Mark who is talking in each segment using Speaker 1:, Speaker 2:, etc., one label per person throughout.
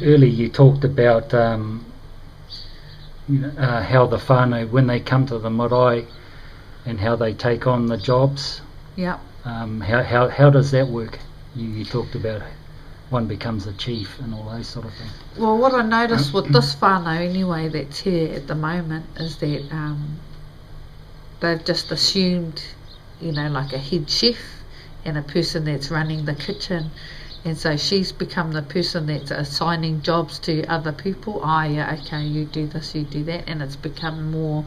Speaker 1: Earlier you talked about how the whanau, when they come to the marae, and how they take on the jobs.
Speaker 2: Yeah.
Speaker 1: How does that work? You talked about one becomes a chief and all those sort of things.
Speaker 2: Well, what I noticed with this whanau anyway that's here at the moment is that they've just assumed, like a head chef and a person that's running the kitchen. And so she's become the person that's assigning jobs to other people. Yeah, okay, you do this, you do that. And it's become more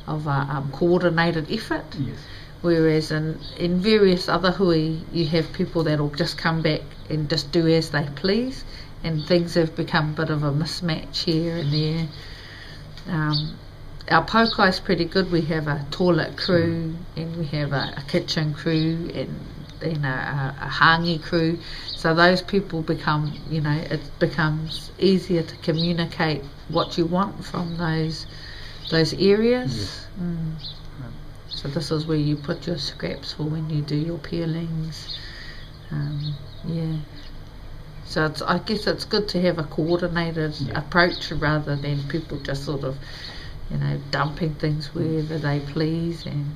Speaker 2: of a coordinated effort.
Speaker 1: Yes.
Speaker 2: Whereas in various other hui, you have people that'll just come back and just do as they please. And things have become a bit of a mismatch here and there. Our pokai is pretty good. We have a toilet crew, and we have a kitchen crew, and a hangi crew. So those people become, it becomes easier to communicate what you want from those areas.
Speaker 1: Yes.
Speaker 2: So this is where you put your scraps for when you do your peelings. Yeah. So I guess it's good to have a coordinated approach rather than people just sort of, dumping things wherever they please. And